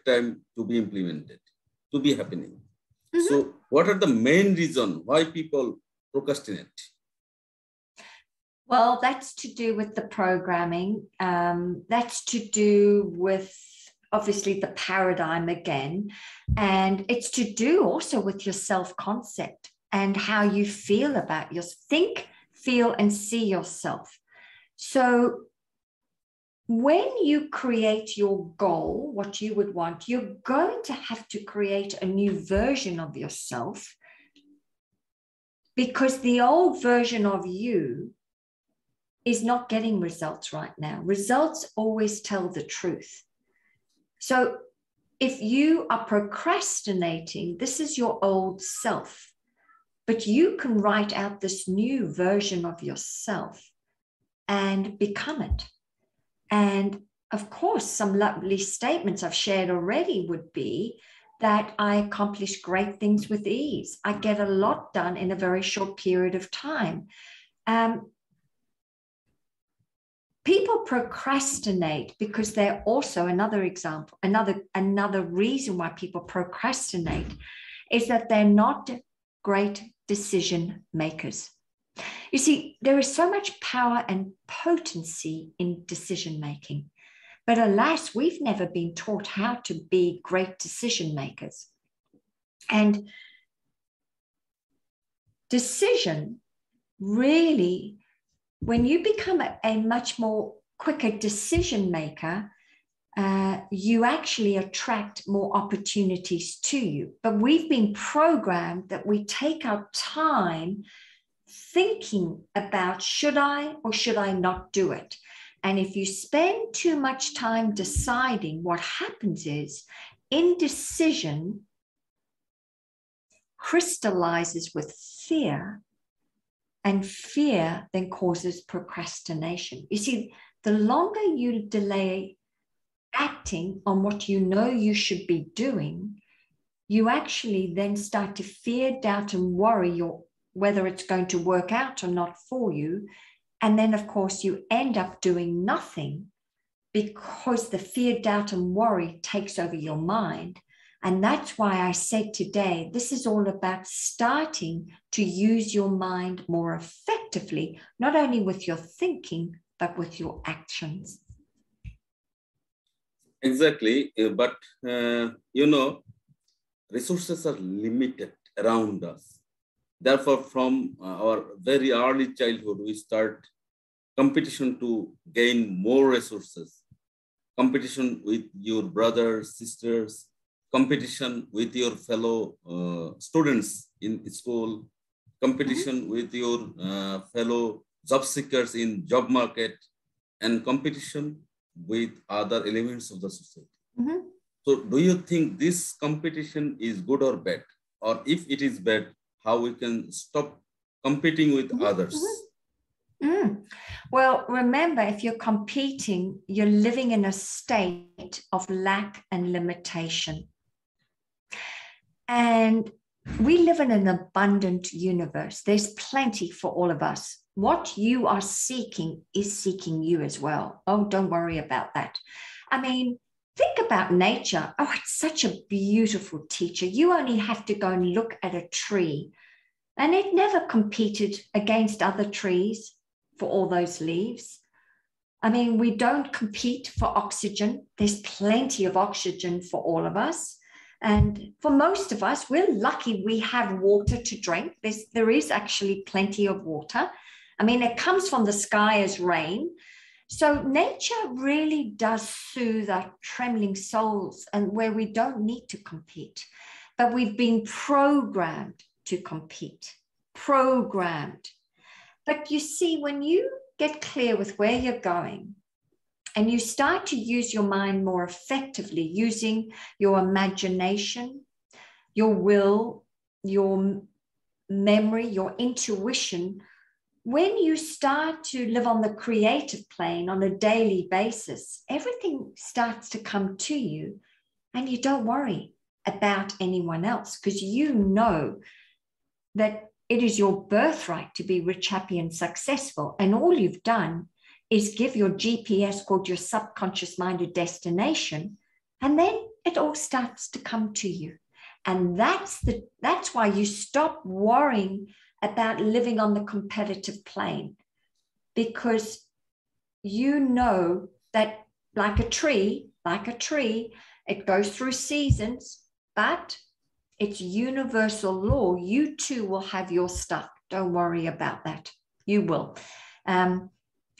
correct time to be implemented, to be happening. Mm-hmm. So what are the main reasons why people procrastinate? Well, that's to do with the programming. That's to do with obviously the paradigm again. And it's to do also with your self-concept and how you feel about your think, feel, and see yourself. So when you create your goal, what you would want, you're going to have to create a new version of yourself, because the old version of you is not getting results right now. Results always tell the truth. So if you are procrastinating, this is your old self, but you can write out this new version of yourself and become it. And of course, some lovely statements I've shared already would be that I accomplish great things with ease. I get a lot done in a very short period of time. People procrastinate because they're also, another example, another reason why people procrastinate is that they're not great decision makers. You see, there is so much power and potency in decision making, but alas, we've never been taught how to be great decision makers. And decision really, when you become a much more quicker decision maker, you actually attract more opportunities to you. But we've been programmed that we take our time thinking about, should I or should I not do it? And if you spend too much time deciding, what happens is indecision crystallizes with fear, and fear then causes procrastination. You see, the longer you delay acting on what you know you should be doing, you actually then start to fear, doubt, and worry whether it's going to work out or not for you. And then, of course, you end up doing nothing because the fear, doubt, and worry takes over your mind. And that's why I said today, this is all about starting to use your mind more effectively, not only with your thinking, but with your actions. Exactly. But, resources are limited around us. Therefore, from our very early childhood, we start competition to gain more resources, competition with your brothers, sisters, competition with your fellow students in school, competition with your fellow job seekers in job market, and competition with other elements of the society. So do you think this competition is good or bad? Or if it is bad, how we can stop competing with others? Well, remember, if you're competing, you're living in a state of lack and limitation. And we live in an abundant universe. There's plenty for all of us. What you are seeking is seeking you as well. Oh, don't worry about that. I mean, think about nature. Oh, it's such a beautiful teacher. You only have to go and look at a tree, and it never competed against other trees for all those leaves. I mean, we don't compete for oxygen. There's plenty of oxygen for all of us. And for most of us, we're lucky we have water to drink. There is actually plenty of water. I mean, it comes from the sky as rain. So nature really does soothe our trembling souls, and where we don't need to compete. But we've been programmed to compete, programmed. But you see, when you get clear with where you're going and you start to use your mind more effectively, using your imagination, your will, your memory, your intuition, when you start to live on the creative plane on a daily basis, everything starts to come to you, and you don't worry about anyone else, because you know that it is your birthright to be rich, happy, and successful. And all you've done is give your GPS, called your subconscious mind, a destination, and then it all starts to come to you. And that's why you stop worrying about living on the competitive plane, because you know that like a tree, it goes through seasons, but it's universal law. You too will have your stuff. Don't worry about that. You will. And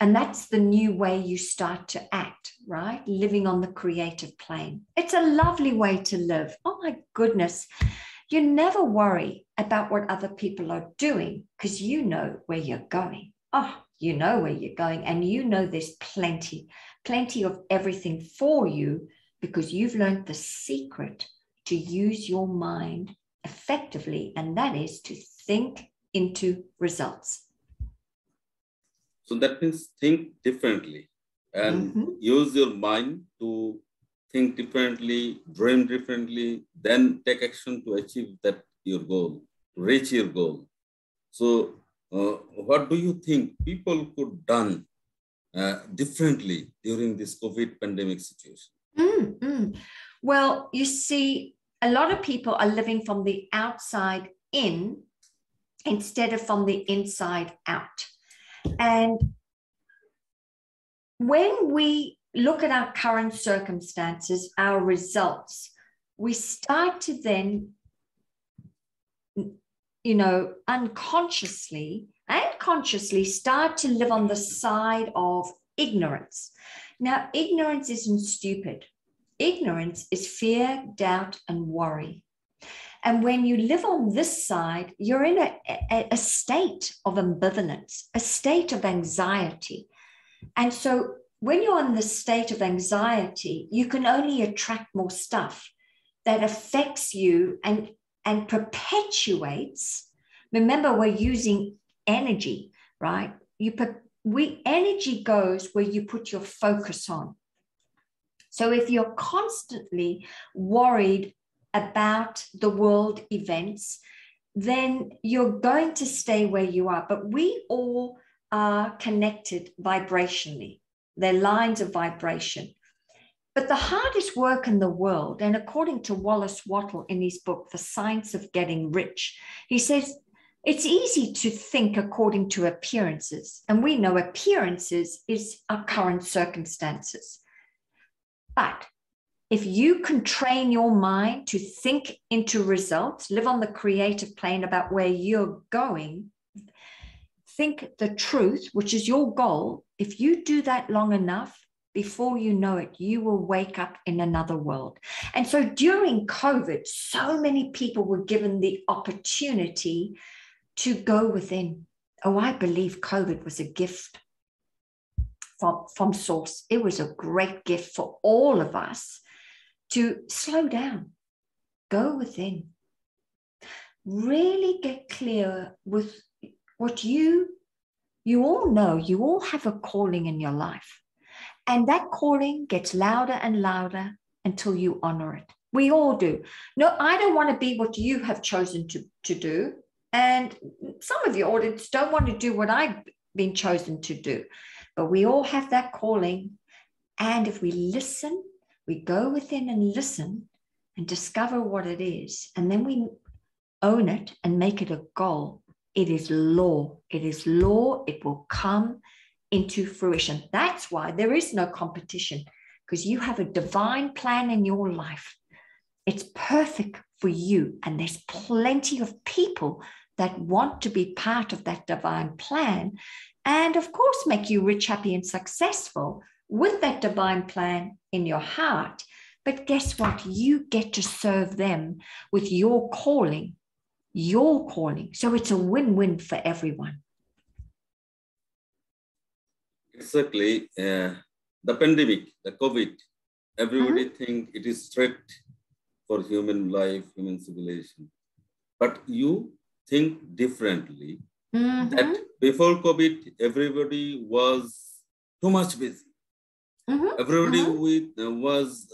that's the new way you start to act, right? Living on the creative plane. It's a lovely way to live. Oh my goodness. You never worry about what other people are doing because you know where you're going. Oh, you know where you're going, and you know there's plenty of everything for you because you've learned the secret to use your mind effectively, and that is to think into results. So that means think differently and use your mind to think differently, dream differently, then take action to achieve that your goal, to reach your goal. So what do you think people could done differently during this COVID pandemic situation? Well, you see, a lot of people are living from the outside in instead of from the inside out. And when we look at our current circumstances, our results, we start to then, unconsciously and consciously start to live on the side of ignorance. Now, ignorance isn't stupid. Ignorance is fear, doubt, and worry. And when you live on this side, you're in a state of ambivalence, a state of anxiety. And so when you're in the state of anxiety, you can only attract more stuff that affects you and perpetuates. Remember, we're using energy, right? Energy goes where you put your focus on. So if you're constantly worried about the world events, then you're going to stay where you are. But we all are connected vibrationally. They're lines of vibration. But the hardest work in the world, and according to Wallace Wattle in his book, The Science of Getting Rich, he says, it's easy to think according to appearances. And we know appearances is our current circumstances. But if you can train your mind to think into results, live on the creative plane about where you're going, think the truth, which is your goal. If you do that long enough, before you know it, you will wake up in another world. And so during COVID, so many people were given the opportunity to go within. Oh, I believe COVID was a gift from source. It was a great gift for all of us to slow down, go within, really get clear with what you all know. You all have a calling in your life. And that calling gets louder and louder until you honor it. We all do. No, I don't want to be what you have chosen to do. And some of your audience don't want to do what I've been chosen to do. But we all have that calling. And if we listen, we go within and listen and discover what it is. And then we own it and make it a goal. It is law. It is law. It will come into fruition. That's why there is no competition, because you have a divine plan in your life. It's perfect for you. And there's plenty of people that want to be part of that divine plan. And of course, make you rich, happy, and successful with that divine plan in your heart. But guess what? You get to serve them with your calling. So it's a win-win for everyone. Exactly. The pandemic, the COVID, everybody think it is threat for human life, human civilization. But you think differently. That before COVID, everybody was too much busy. Everybody was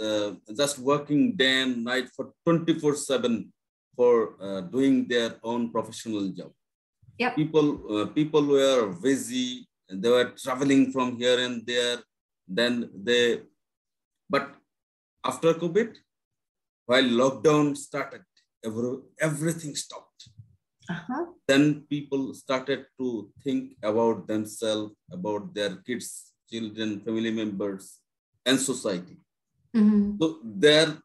just working day and night for 24/7 for doing their own professional job. Yep. People were busy, and they were traveling from here and there. But after COVID, while lockdown started, everything stopped. Then people started to think about themselves, about their kids, children, family members, and society. So there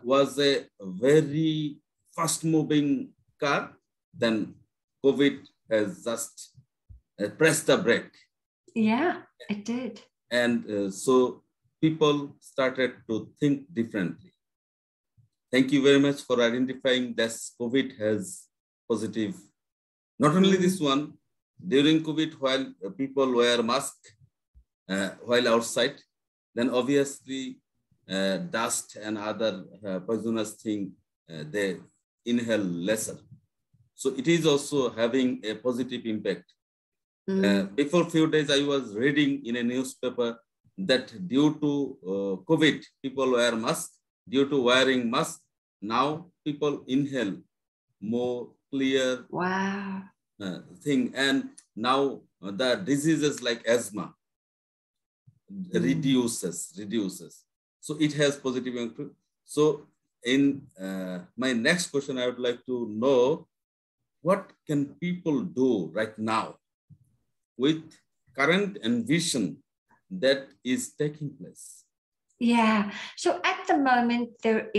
was a very fast-moving car. Then COVID has just pressed the brake. Yeah, it did. And so people started to think differently. Thank you very much for identifying that COVID has positive. Not only this one, during COVID, while people wear masks while outside, then obviously dust and other poisonous thing, they inhale lesser. So it is also having a positive impact. Before a few days, I was reading in a newspaper that due to COVID, people wear masks. Due to wearing masks, now people inhale more clear thing. And now the diseases like asthma reduces. So it has positive impact. So in my next question, I would like to know, what can people do right now with current envision that is taking place? Yeah. So at the moment, there